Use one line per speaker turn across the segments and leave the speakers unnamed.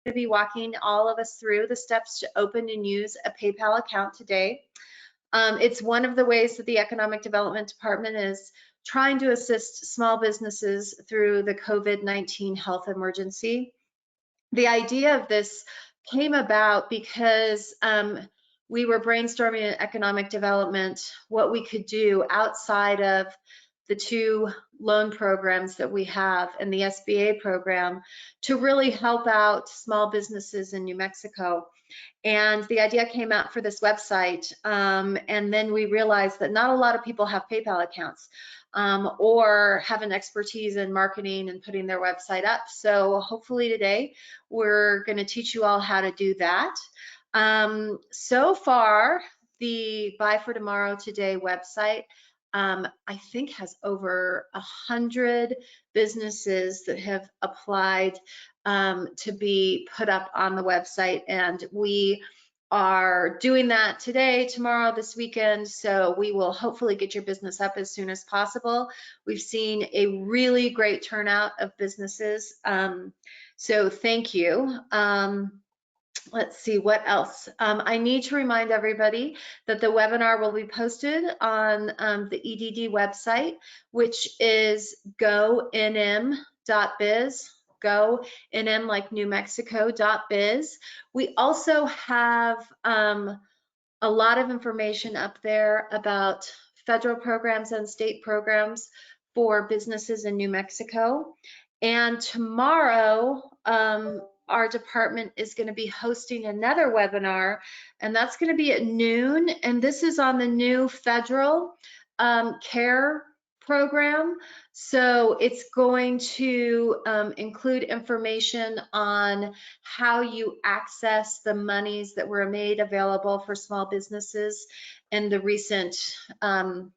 to be walking all of us through the steps to open and use a PayPal account today. It's one of the ways that the Economic Development Department is trying to assist small businesses through the COVID-19 health emergency. The idea of this came about because we were brainstorming in economic development what we could do outside of the 2 loan programs that we have and the SBA program to really help out small businesses in New Mexico. And the idea came out for this website, and then we realized that not a lot of people have PayPal accounts or have an expertise in marketing and putting their website up. So hopefully today we're going to teach you all how to do that. So far, the Buy for Tomorrow Today website I think has over 100 businesses that have applied to be put up on the website, and we are doing that today, tomorrow, this weekend, so we will hopefully get your business up as soon as possible. We've seen a really great turnout of businesses, so thank you. Let's see what else. I need to remind everybody that the webinar will be posted on the EDD website, which is gonm.biz, gonm like New Mexico.biz. We also have a lot of information up there about federal programs and state programs for businesses in New Mexico. And tomorrow, our department is going to be hosting another webinar, and that's going to be at noon. And this is on the new federal CARE program. So it's going to include information on how you access the monies that were made available for small businesses in the recent $2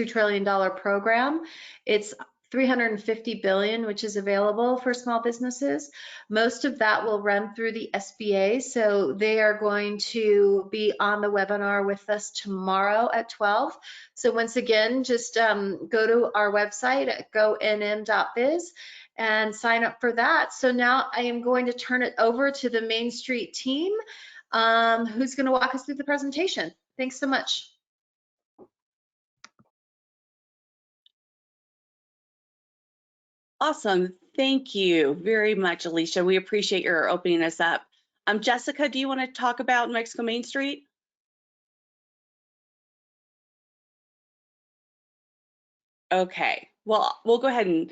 trillion program. It's $350 billion, which is available for small businesses. Most of that will run through the SBA, so they are going to be on the webinar with us tomorrow at 12. So once again, just go to our website at gonm.biz and sign up for that. So now I am going to turn it over to the Main Street team, who's going to walk us through the presentation. Thanks so much.
Awesome. Thank you very much, Alicia. We appreciate your opening us up. Jessica, do you want to talk about New Mexico Main Street? Okay, well, we'll go ahead and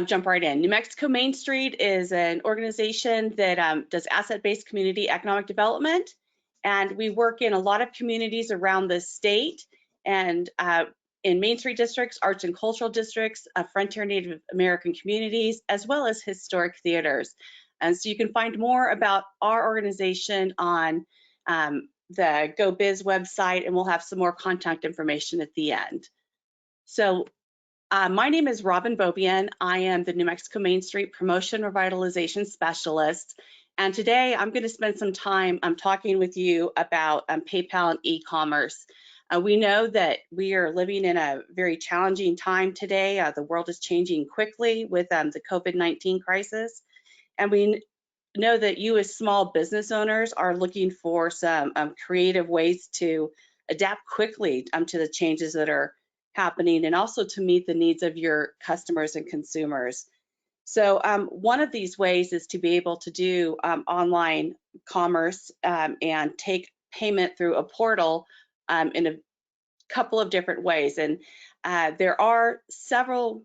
jump right in. New Mexico Main Street is an organization that does asset-based community economic development, and we work in a lot of communities around the state, and in Main Street districts, arts and cultural districts, Frontier Native American communities, as well as historic theaters. And so you can find more about our organization on the GoBiz website, and we'll have some more contact information at the end. So my name is Robin Bobian. I am the New Mexico Main Street Promotion Revitalization Specialist. And today I'm going to spend some time talking with you about PayPal and e-commerce. We know that we are living in a very challenging time today. The world is changing quickly with the COVID-19 crisis. And we know that you as small business owners are looking for some creative ways to adapt quickly to the changes that are happening, and also to meet the needs of your customers and consumers. So one of these ways is to be able to do online commerce and take payment through a portal in a couple of different ways. And there are several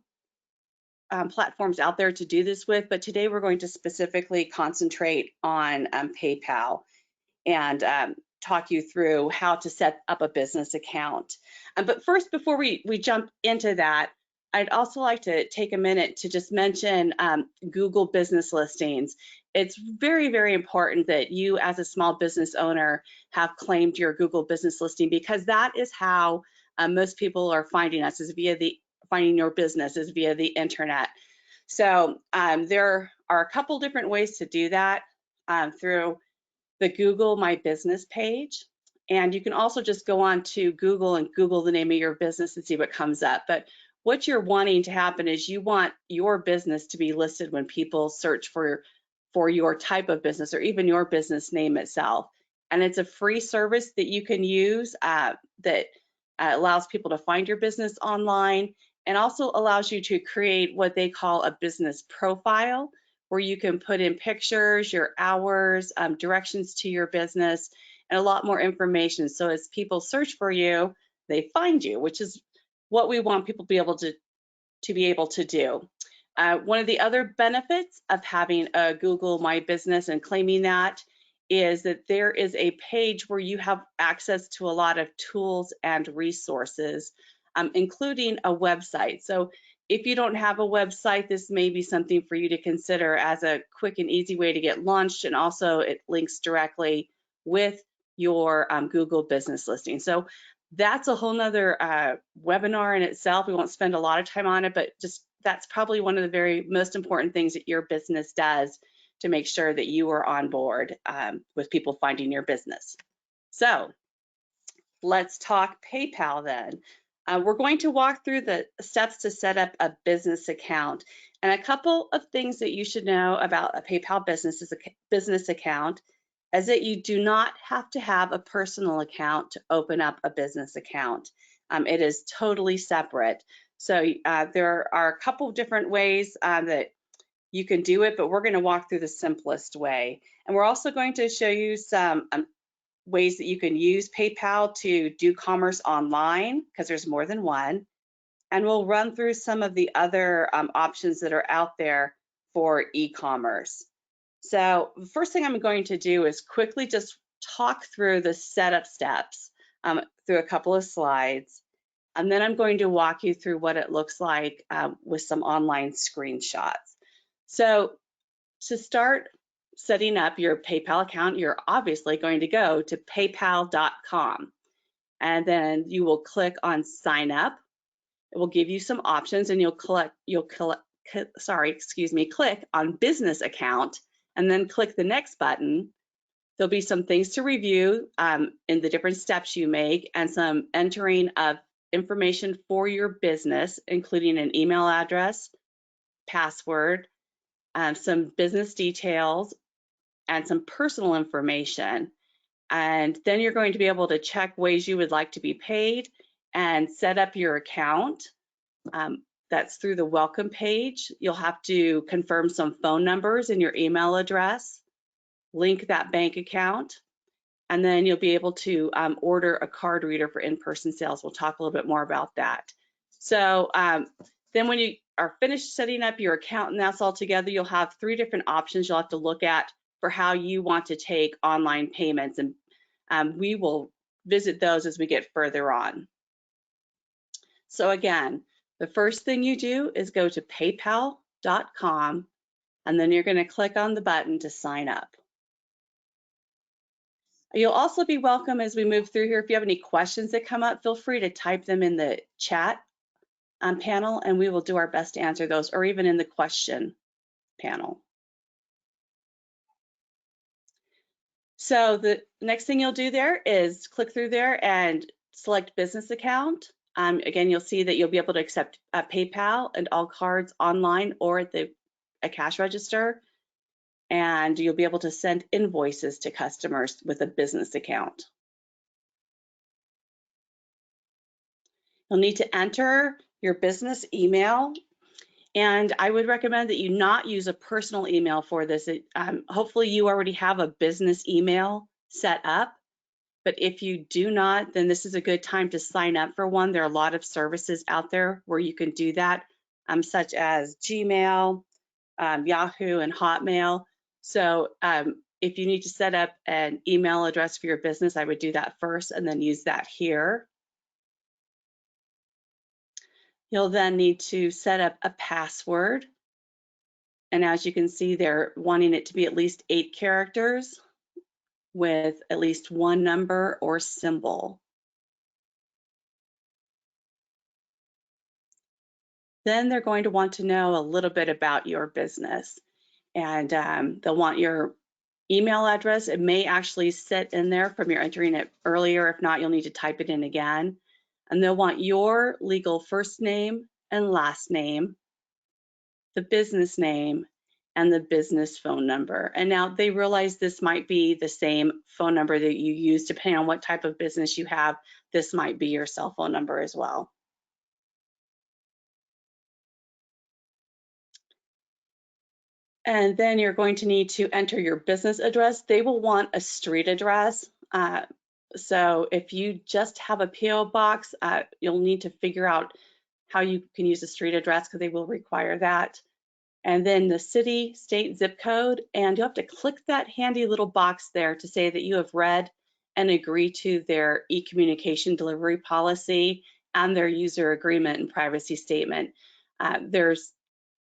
platforms out there to do this with, but today we're going to specifically concentrate on PayPal and talk you through how to set up a business account. But first, before we jump into that, I'd also like to take a minute to just mention Google business listings. It's very, very important that you as a small business owner have claimed your Google business listing, because that is how most people are finding us, is via finding your business is via the internet. So there are a couple different ways to do that through the Google My Business page. And you can also just go on to Google and Google the name of your business and see what comes up. But what you're wanting to happen is you want your business to be listed when people search for for your type of business or even your business name itself. And it's a free service that you can use that allows people to find your business online, and also allows you to create what they call a business profile, where you can put in pictures, your hours, directions to your business, and a lot more information. So as people search for you, they find you, which is what we want people to be able to do. One of the other benefits of having a Google My Business and claiming that is that there is a page where you have access to a lot of tools and resources, including a website. So if you don't have a website, this may be something for you to consider as a quick and easy way to get launched, and also it links directly with your Google business listing. So that's a whole nother webinar in itself. We won't spend a lot of time on it, but just that's probably one of the very most important things that your business does to make sure that you are on board with people finding your business. So let's talk PayPal then. We're going to walk through the steps to set up a business account, and a couple of things that you should know about a PayPal business account is that you do not have to have a personal account to open up a business account. It is totally separate. So there are a couple of different ways that you can do it, but we're going to walk through the simplest way. And we're also going to show you some ways that you can use PayPal to do commerce online, because there's more than one. And we'll run through some of the other options that are out there for e-commerce. So the first thing I'm going to do is quickly just talk through the setup steps through a couple of slides. And then I'm going to walk you through what it looks like with some online screenshots. So to start setting up your PayPal account, you're obviously going to go to paypal.com, and then you will click on sign up. It will give you some options, and click on business account, and then click the next button. There'll be some things to review in the different steps you make, and some entering of information for your business, including an email address, password, some business details, and some personal information. And then you're going to be able to check ways you would like to be paid and set up your account. That's through the welcome page. You'll have to confirm some phone numbers and your email address, link that bank account, and then you'll be able to order a card reader for in-person sales. We'll talk a little bit more about that. So then when you are finished setting up your account and that's all together, you'll have 3 different options you'll have to look at for how you want to take online payments, and we will visit those as we get further on. So again, the first thing you do is go to paypal.com, and then you're going to click on the button to sign up. You'll also be welcome as we move through here. If you have any questions that come up, feel free to type them in the chat panel, and we will do our best to answer those, or even in the question panel. So the next thing you'll do there is click through there and select business account. Again, you'll see that you'll be able to accept PayPal and all cards online or at a cash register. And you'll be able to send invoices to customers with a business account. You'll need to enter your business email, and I would recommend that you not use a personal email for this. Hopefully you already have a business email set up, but if you do not, then this is a good time to sign up for one. There are a lot of services out there where you can do that, such as Gmail, Yahoo, and Hotmail. So if you need to set up an email address for your business, I would do that first and then use that here. You'll then need to set up a password. And as you can see, they're wanting it to be at least 8 characters with at least 1 number or symbol. Then they're going to want to know a little bit about your business. And they'll want your email address. It may actually sit in there from your entering it earlier. If not, you'll need to type it in again. And they'll want your legal first name and last name, the business name, and the business phone number. And now they realize this might be the same phone number that you use depending on what type of business you have. This might be your cell phone number as well. And then you're going to need to enter your business address. They will want a street address. So if you just have a PO box, you'll need to figure out how you can use a street address because they will require that. And then the city, state, zip code, and you'll have to click that handy little box there to say that you have read and agree to their e-communication delivery policy and their user agreement and privacy statement.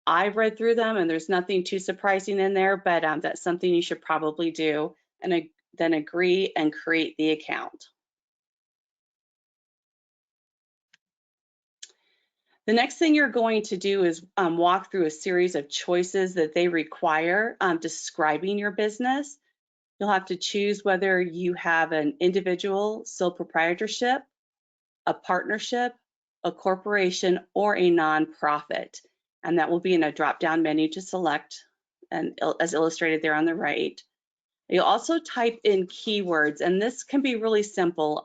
I've read through them and there's nothing too surprising in there, but that's something you should probably do, and then agree and create the account. The next thing you're going to do is walk through a series of choices that they require describing your business. You'll have to choose whether you have an individual sole proprietorship, a partnership, a corporation, or a nonprofit. And that will be in a drop-down menu to select, and as illustrated there on the right. You'll also type in keywords, and this can be really simple,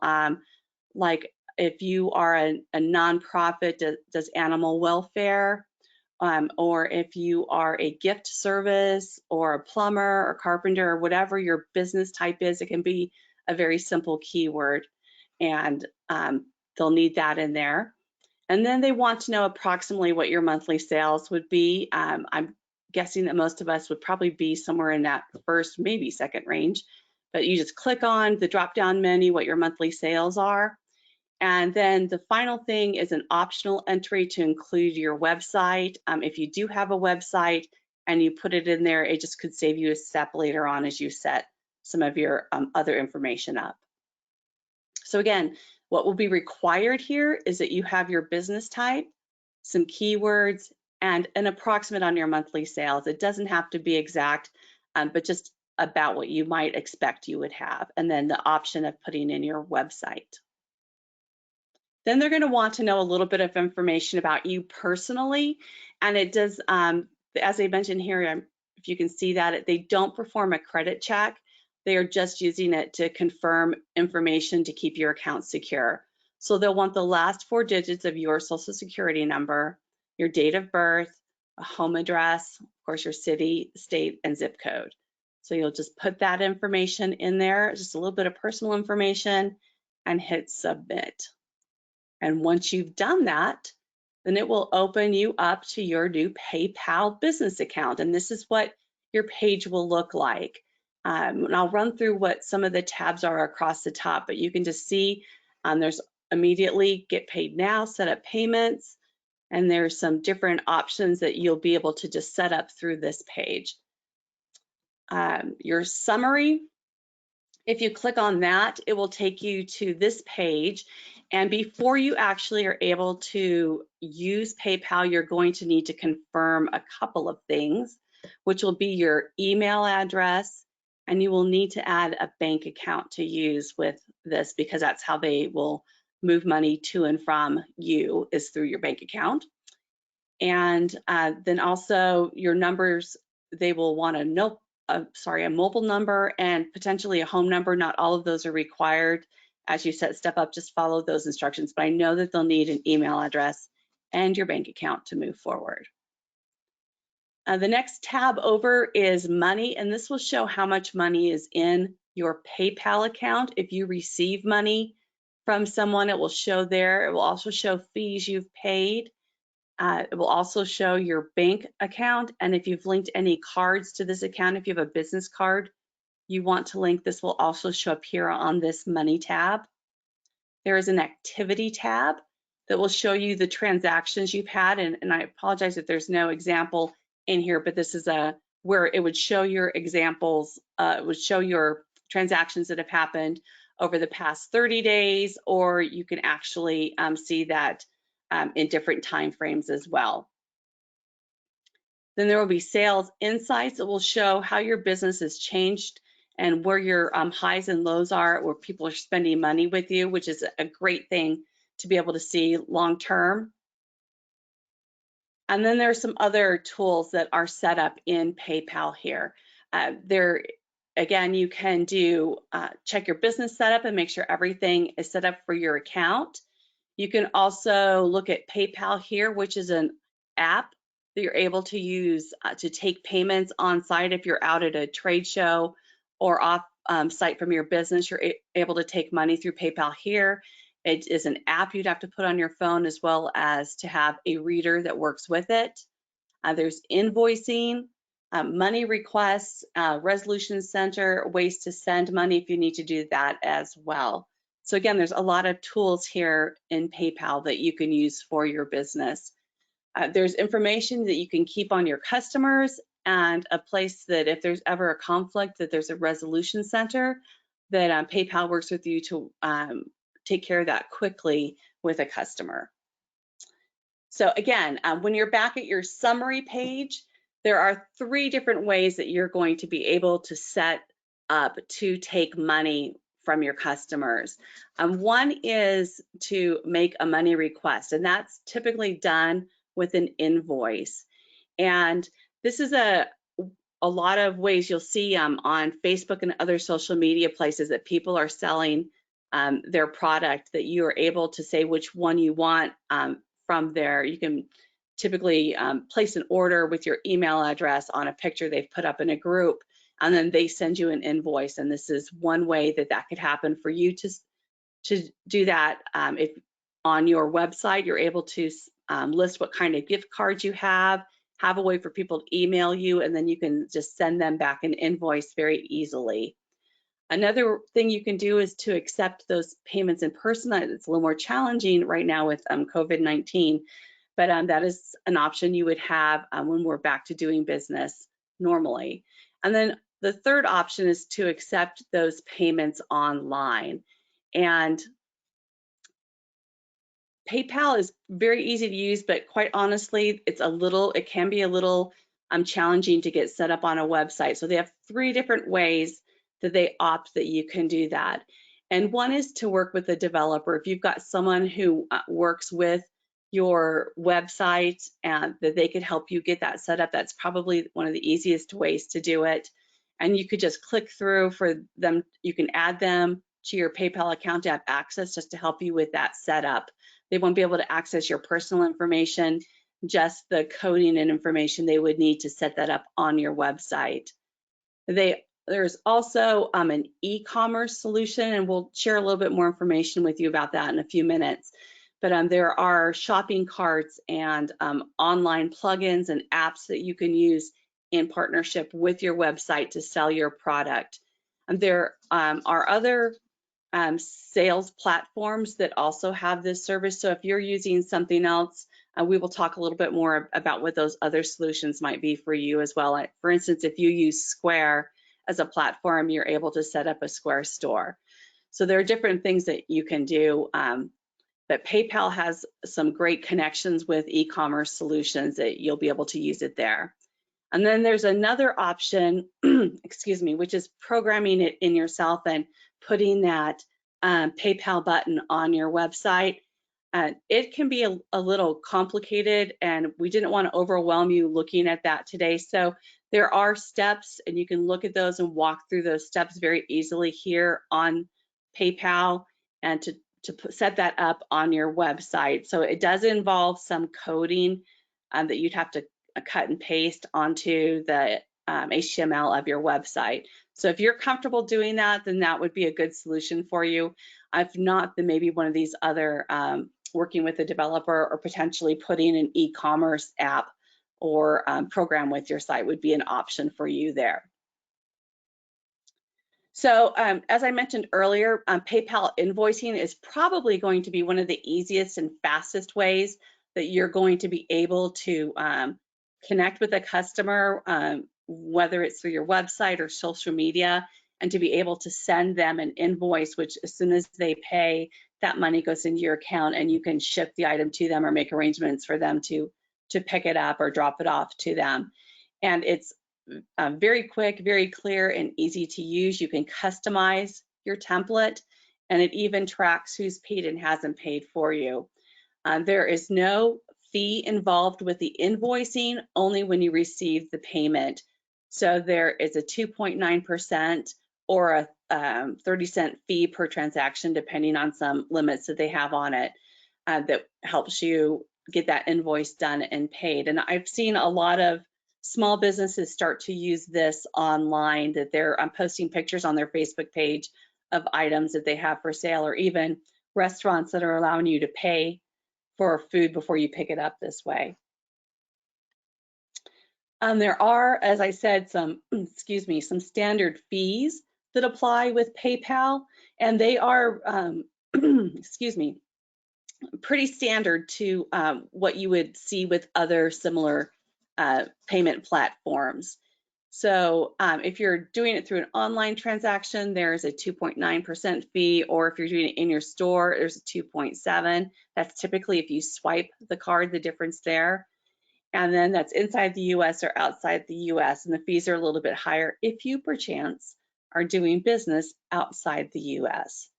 like if you are a nonprofit, does animal welfare, or if you are a gift service or a plumber or carpenter or whatever your business type is, it can be a very simple keyword, and they'll need that in there. And then they want to know approximately what your monthly sales would be. I'm guessing that most of us would probably be somewhere in that first, maybe second range, but you just click on the drop-down menu, what your monthly sales are. And then the final thing is an optional entry to include your website. If you do have a website and you put it in there, it just could save you a step later on as you set some of your other information up. So again, what will be required here is that you have your business type, some keywords, and an approximate on your monthly sales. It doesn't have to be exact, but just about what you might expect you would have. And then the option of putting in your website. Then they're going to want to know a little bit of information about you personally. And it does, as I mentioned here, if you can see that, they don't perform a credit check. They are just using it to confirm information to keep your account secure. So they'll want the last 4 digits of your social security number, your date of birth, a home address, of course, your city, state, and zip code. So you'll just put that information in there, just a little bit of personal information, and hit submit. And once you've done that, then it will open you up to your new PayPal business account. And this is what your page will look like. And I'll run through what some of the tabs are across the top, but you can just see there's immediately get paid now, set up payments, and there's some different options that you'll be able to just set up through this page. Your summary, if you click on that, it will take you to this page. And before you actually are able to use PayPal, you're going to need to confirm a couple of things, which will be your email address, and you will need to add a bank account to use with this because that's how they will move money to and from you, is through your bank account. And then also your numbers, they will want to know, a mobile number and potentially a home number. Not all of those are required. As you set stuff up, just follow those instructions, but I know that they'll need an email address and your bank account to move forward. The next tab over is money, and this will show how much money is in your PayPal account. If you receive money from someone, it will show there. It will also show fees you've paid. It will also show your bank account, and if you've linked any cards to this account, if you have a business card you want to link, this will also show up here on this money tab. There is an activity tab that will show you the transactions you've had, and I apologize if there's no example in here, but this is where it would show your examples, it would show your transactions that have happened over the past 30 days, or you can actually see that in different time frames as well. Then there will be sales insights that will show how your business has changed and where your highs and lows are, where people are spending money with you, which is a great thing to be able to see long term. And then there are some other tools that are set up in PayPal here. Again, you can do check your business setup and make sure everything is set up for your account. You can also look at PayPal here, which is an app that you're able to use to take payments on site. If you're out at a trade show or off site from your business, you're able to take money through PayPal here. It is an app you'd have to put on your phone, as well as to have a reader that works with it. There's invoicing, money requests, resolution center, ways to send money if you need to do that as well. So again, there's a lot of tools here in PayPal that you can use for your business. There's information that you can keep on your customers, and a place that if there's ever a conflict, that there's a resolution center that PayPal works with you to take care of that quickly with a customer. So again, when you're back at your summary page, there are 3 different ways that you're going to be able to set up to take money from your customers. One is to make a money request, and that's typically done with an invoice. And this is a lot of ways you'll see on Facebook and other social media places that people are selling their product, that you are able to say which one you want from there. You can typically place an order with your email address on a picture they've put up in a group, and then they send you an invoice. And this is one way that that could happen for you to do that. If on your website, you're able to list what kind of gift cards you have a way for people to email you, and then you can just send them back an invoice very easily. Another thing you can do is to accept those payments in person. It's a little more challenging right now with COVID-19, but that is an option you would have when we're back to doing business normally. And then the third option is to accept those payments online. And PayPal is very easy to use, but quite honestly, it can be a little challenging to get set up on a website. So they have 3 different ways that they opt that you can do that. And one is to work with a developer. If you've got someone who works with your website and that they could help you get that set up, that's probably one of the easiest ways to do it. And you could just click through for them. You can add them to your PayPal account to have access, just to help you with that setup. They won't be able to access your personal information, just the coding and information they would need to set that up on your website. There's also an e-commerce solution, and we'll share a little bit more information with you about that in a few minutes. But there are shopping carts and online plugins and apps that you can use in partnership with your website to sell your product. And there are other sales platforms that also have this service. So if you're using something else, we will talk a little bit more about what those other solutions might be for you as well. For instance, if you use Square as a platform, you're able to set up a Square store. So there are different things that you can do, but PayPal has some great connections with e-commerce solutions that you'll be able to use it there. And then there's another option, excuse me, which is programming it in yourself and putting that PayPal button on your website. It can be a little complicated, and we didn't want to overwhelm you looking at that today. So there are steps, and you can look at those and walk through those steps very easily here on PayPal, and to set that up on your website. So it does involve some coding that you'd have to cut and paste onto the HTML of your website. So if you're comfortable doing that, then that would be a good solution for you. If not, then maybe one of these other working with a developer or potentially putting an e-commerce app or program with your site would be an option for you there. So as I mentioned earlier, PayPal invoicing is probably going to be one of the easiest and fastest ways that you're going to be able to connect with a customer, whether it's through your website or social media, and to be able to send them an invoice, which as soon as they pay, that money goes into your account and you can ship the item to them or make arrangements for them to pick it up or drop it off to them. And it's very quick, very clear, and easy to use. You can customize your template, and it even tracks who's paid and hasn't paid for you. There is no fee involved with the invoicing only when you receive the payment. So there is a 2.9% or a 30-cent fee per transaction, depending on some limits that they have on it, that helps you get that invoice done and paid. And I've seen a lot of small businesses start to use this online, that they're posting pictures on their Facebook page of items that they have for sale, or even restaurants that are allowing you to pay for food before you pick it up this way. There are, as I said, some, some standard fees that apply with PayPal, and they are, pretty standard to what you would see with other similar payment platforms. So if you're doing it through an online transaction, there's a 2.9% fee, or if you're doing it in your store, there's a 2.7. That's typically if you swipe the card, the difference there. And then that's inside the US or outside the US, and the fees are a little bit higher if you perchance are doing business outside the US.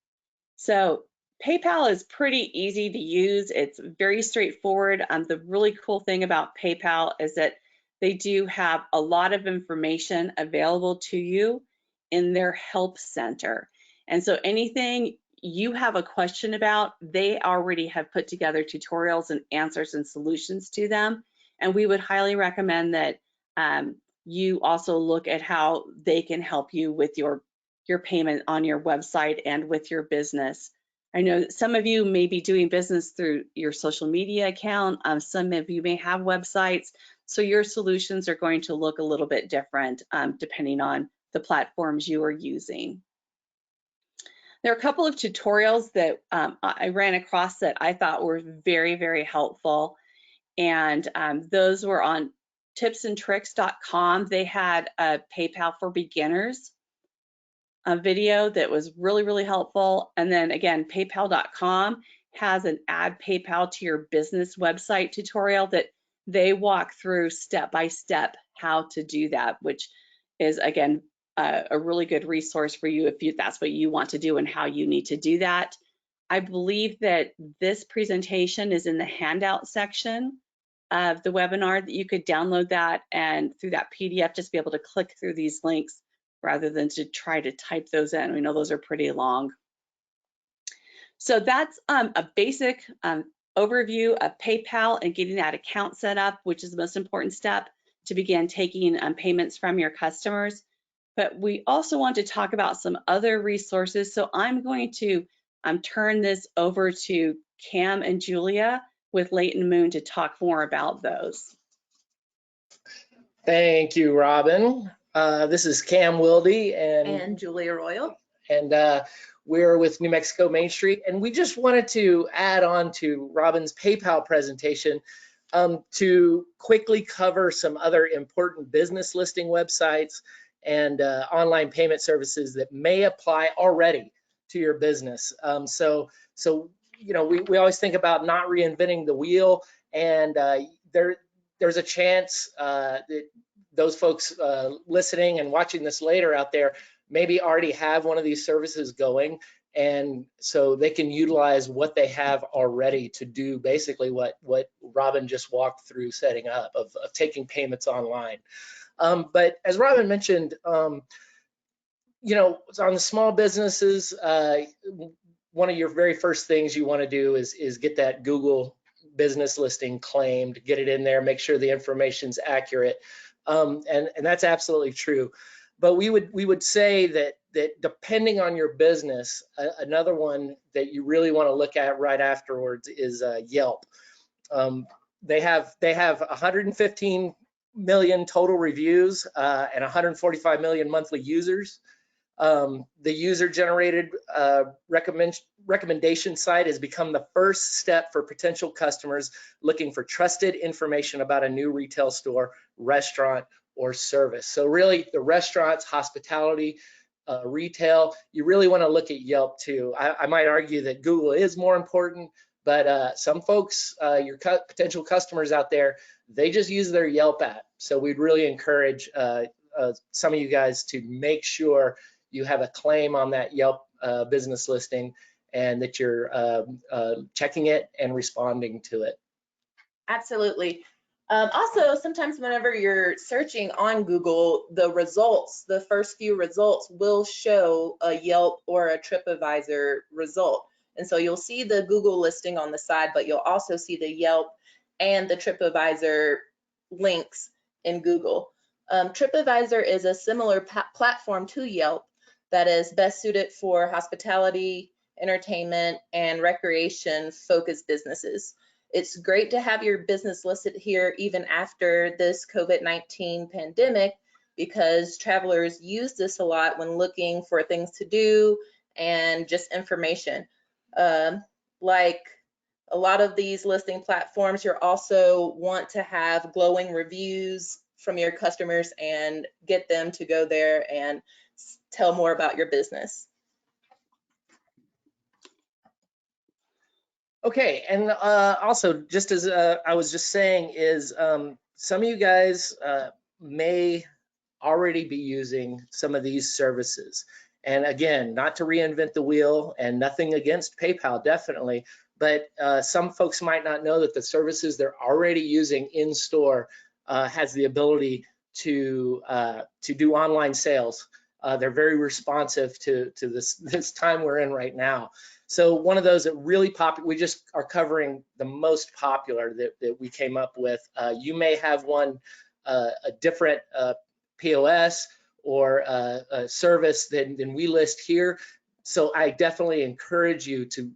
So PayPal is pretty easy to use. It's very straightforward. The really cool thing about PayPal is that they do have a lot of information available to you in their help center. And so anything you have a question about, they already have put together tutorials and answers and solutions to them. And we would highly recommend that you also look at how they can help you with your payment on your website and with your business. I know some of you may be doing business through your social media account. Some of you may have websites, so your solutions are going to look a little bit different depending on the platforms you are using. There are a couple of tutorials that I ran across that I thought were very, very helpful, and those were on tipsandtricks.com. They had a PayPal for beginners a video that was really, really helpful. And then again, paypal.com has an add PayPal to your business website tutorial that they walk through step by step how to do that, which is again a really good resource for you if that's what you want to do and how you need to do that. I believe that this presentation is in the handout section of the webinar, that you could download that, and through that PDF just be able to click through these links rather than to try to type those in. We know those are pretty long. So that's a basic overview of PayPal and getting that account set up, which is the most important step to begin taking payments from your customers. But we also want to talk about some other resources. So I'm going to turn this over to Cam and Julia with Leighton Moon to talk more about those.
Thank you, Robin. This is Cam Wilde
and Julia Royal.
And we're with New Mexico Main Street. And we just wanted to add on to Robin's PayPal presentation to quickly cover some other important business listing websites and online payment services that may apply already to your business. So you know, we always think about not reinventing the wheel, and there's a chance that those folks listening and watching this later out there maybe already have one of these services going, and so they can utilize what they have already to do basically what Robin just walked through setting up of taking payments online. But as Robin mentioned, you know, on the small businesses, one of your very first things you want to do is get that Google business listing claimed, get it in there, make sure the information's accurate. And that's absolutely true. But we would say that depending on your business, another one that you really want to look at right afterwards is Yelp. They have 115 million total reviews and 145 million monthly users. The user-generated recommendation site has become the first step for potential customers looking for trusted information about a new retail store, restaurant, or service. So really, the restaurants, hospitality, retail, you really want to look at Yelp too. I might argue that Google is more important, but some folks, your potential customers out there, they just use their Yelp app. So we'd really encourage some of you guys to make sure you have a claim on that Yelp business listing and that you're checking it and responding to it.
Absolutely. Also, sometimes whenever you're searching on Google, the results, the first few results will show a Yelp or a TripAdvisor result. And so you'll see the Google listing on the side, but you'll also see the Yelp and the TripAdvisor links in Google. TripAdvisor is a similar platform to Yelp that is best suited for hospitality, entertainment, and recreation focused businesses. It's great to have your business listed here even after this COVID-19 pandemic, because travelers use this a lot when looking for things to do and just information. Like a lot of these listing platforms, you also want to have glowing reviews from your customers and get them to go there and tell more about your business.
Okay, and also, just as I was just saying, is some of you guys may already be using some of these services. And again, not to reinvent the wheel, and nothing against PayPal, definitely, but some folks might not know that the services they're already using in store has the ability to do online sales. They're very responsive to this time we're in right now. So one of those that really popular, we just are covering the most popular that we came up with. You may have one, a different POS or a service than we list here. So I definitely encourage you to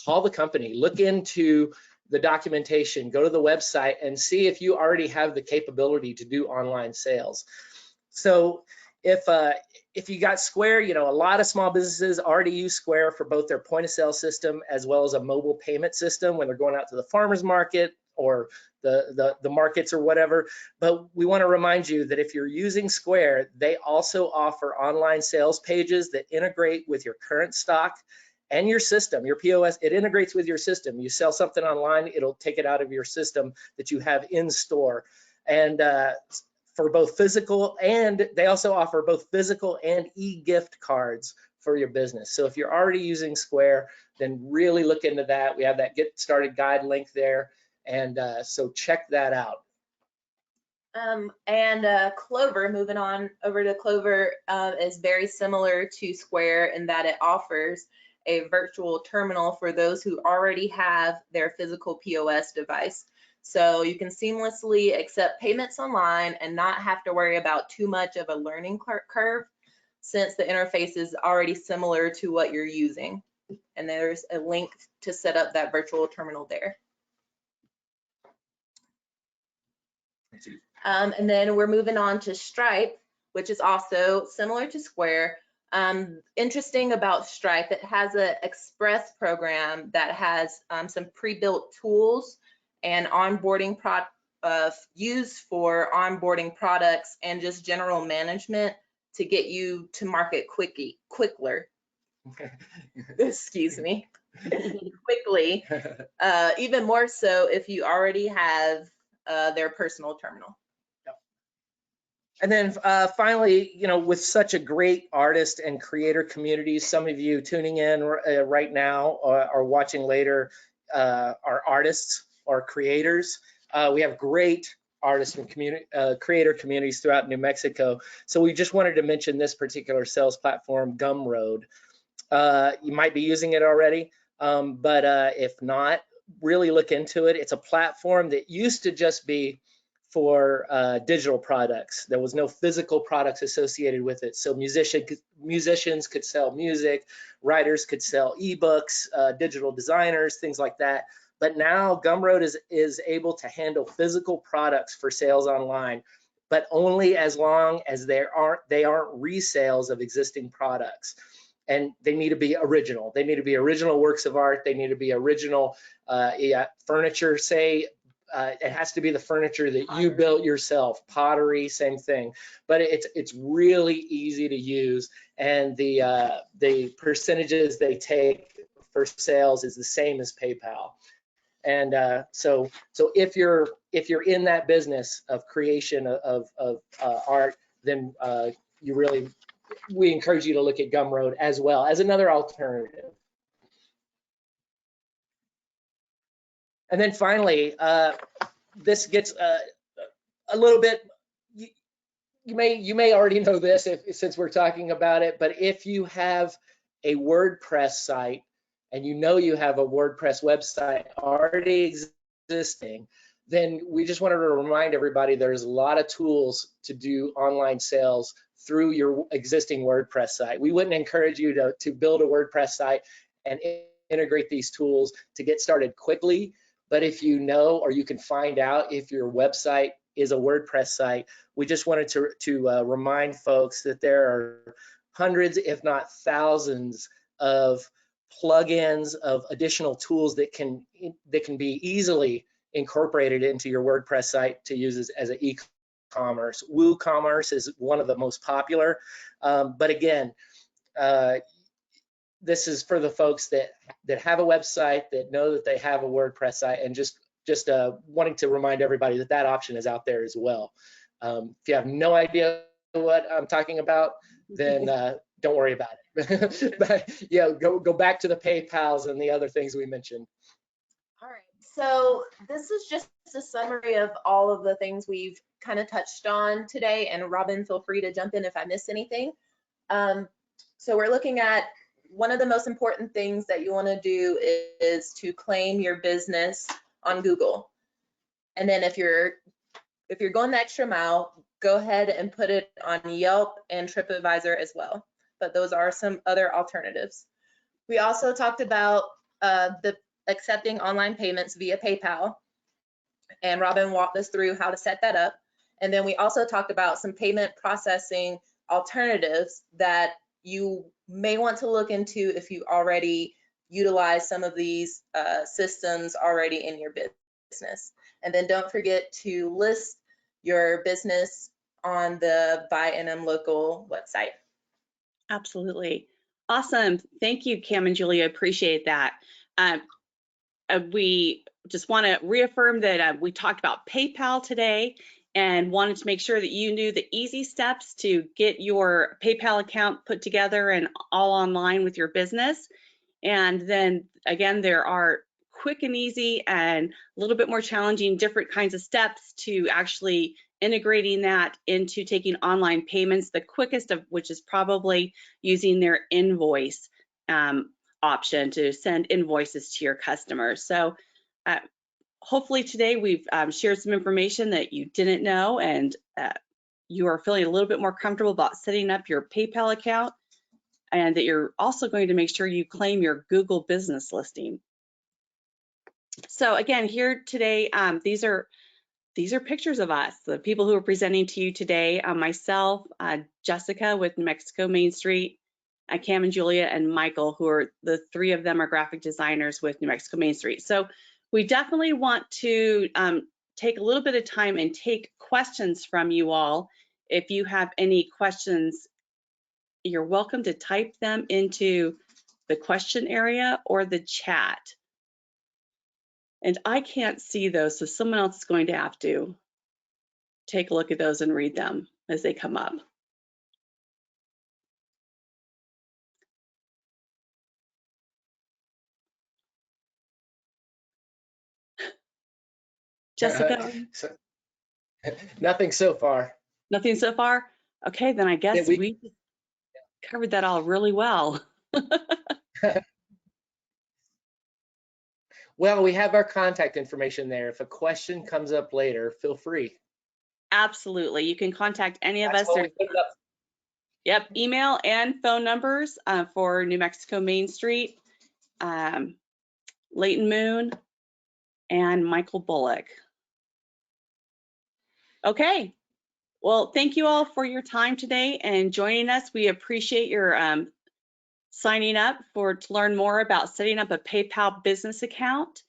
call the company, look into the documentation, go to the website and see if you already have the capability to do online sales. So if you got Square, you know, a lot of small businesses already use Square for both their point of sale system as well as a mobile payment system when they're going out to the farmer's market or the markets or whatever. But we want to remind you that if you're using Square, they also offer online sales pages that integrate with your current stock and your system, your POS. It integrates with your system. You sell something online, it'll take it out of your system that you have in store. And for both physical, and they also offer both physical and e-gift cards for your business. So if you're already using Square, then really look into that. We have that Get Started Guide link there. And so check that out.
Clover, moving on over to Clover, is very similar to Square in that it offers a virtual terminal for those who already have their physical POS device. So you can seamlessly accept payments online and not have to worry about too much of a learning curve, since the interface is already similar to what you're using. And there's a link to set up that virtual terminal there. And then we're moving on to Stripe, which is also similar to Square. Interesting about Stripe, it has an express program that has some pre-built tools and onboarding used for onboarding products and just general management to get you to market quicker. Excuse me. Quickly, even more so if you already have their personal terminal.
And then finally, you know, with such a great artist and creator community, some of you tuning in right now or watching later are artists or creators. We have great artists and creator communities throughout New Mexico. So we just wanted to mention this particular sales platform, Gumroad. You might be using it already, but if not, really look into it. It's a platform that used to just be for digital products. There was no physical products associated with it. So musicians could sell music, writers could sell ebooks, digital designers, things like that. But now Gumroad is able to handle physical products for sales online, but only as long as they aren't resales of existing products. And they need to be original. They need to be original works of art. They need to be original furniture, say. It has to be the furniture that you built yourself, pottery, same thing. But it's really easy to use, and the percentages they take for sales is the same as PayPal. And so if you're in that business of creation of art, then we encourage you to look at Gumroad as well as another alternative. And then finally, this gets a little bit, you may already know this since we're talking about it, but if you have a WordPress site and you know you have a WordPress website already existing, then we just wanted to remind everybody there's a lot of tools to do online sales through your existing WordPress site. We wouldn't encourage you to build a WordPress site and integrate these tools to get started quickly. But if you know, or you can find out if your website is a WordPress site, we just wanted to remind folks that there are hundreds, if not thousands, of plugins, of additional tools that can be easily incorporated into your WordPress site to use as an e-commerce. WooCommerce is one of the most popular, but again, this is for the folks that have a website, that know that they have a WordPress site, and just wanting to remind everybody that that option is out there as well. If you have no idea what I'm talking about, then don't worry about it. But yeah, go back to the PayPals and the other things we mentioned.
All right, so this is just a summary of all of the things we've kind of touched on today, and Robin, feel free to jump in if I missed anything. So we're looking at one of the most important things that you want to do is to claim your business on Google. And then if you're going the extra mile, go ahead and put it on Yelp and TripAdvisor as well. But those are some other alternatives. We also talked about the accepting online payments via PayPal, and Robin walked us through how to set that up. And then we also talked about some payment processing alternatives that you may want to look into if you already utilize some of these systems already in your business. And then don't forget to list your business on the Buy NM Local website.
Absolutely. Awesome. Thank you, Cam and Julia. Appreciate that. We just want to reaffirm that we talked about PayPal today and wanted to make sure that you knew the easy steps to get your PayPal account put together and all online with your business. And then again, there are quick and easy and a little bit more challenging different kinds of steps to actually integrating that into taking online payments, the quickest of which is probably using their invoice option to send invoices to your customers. So hopefully today we've shared some information that you didn't know, and you are feeling a little bit more comfortable about setting up your PayPal account, and that you're also going to make sure you claim your Google business listing. So again, here today, these are pictures of us, the people who are presenting to you today. Myself, Jessica with New Mexico Main Street, Cam and Julia, and Michael, who are the three of them are graphic designers with New Mexico Main Street. So we definitely want to take a little bit of time and take questions from you all. If you have any questions, you're welcome to type them into the question area or the chat. And I can't see those, so someone else is going to have to take a look at those and read them as they come up. Jessica?
Nothing so far.
Nothing so far? Okay, then I guess we covered that all really well.
Well, we have our contact information there. If a question comes up later, feel free.
Absolutely. You can contact any of us.
Yep,
email and phone numbers for New Mexico Main Street, Leighton Moon, and Michael Bullock. Okay. Well, thank you all for your time today and joining us. We appreciate your signing up to learn more about setting up a PayPal business account.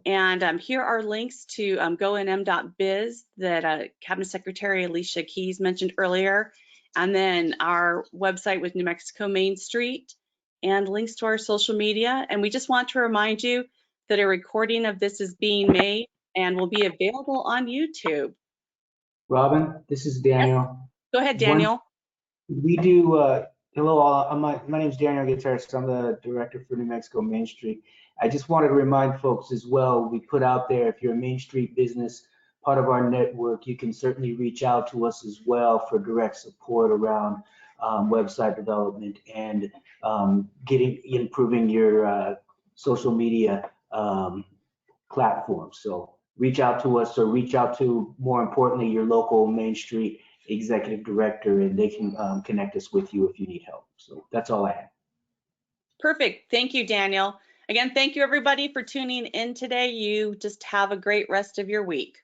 And here are links to gonm.biz that Cabinet Secretary Alicia Keys mentioned earlier, and then our website with New Mexico Main Street, and links to our social media. And we just want to remind you that a recording of this is being made and will be available on YouTube.
Robin, this is Daniel.
Go ahead, Daniel.
We do Hello, all. My name is Daniel Gutierrez. I'm the director for New Mexico Main Street. I just wanted to remind folks as well, we put out there, if you're a Main Street business, part of our network, you can certainly reach out to us as well for direct support around website development and improving your social media platforms. So reach out to us, or reach out to, more importantly, your local Main Street executive director, and they can connect us with you if you need help. So that's all I have.
Perfect. Thank you, Daniel. Again, thank you everybody for tuning in today. You just have a great rest of your week.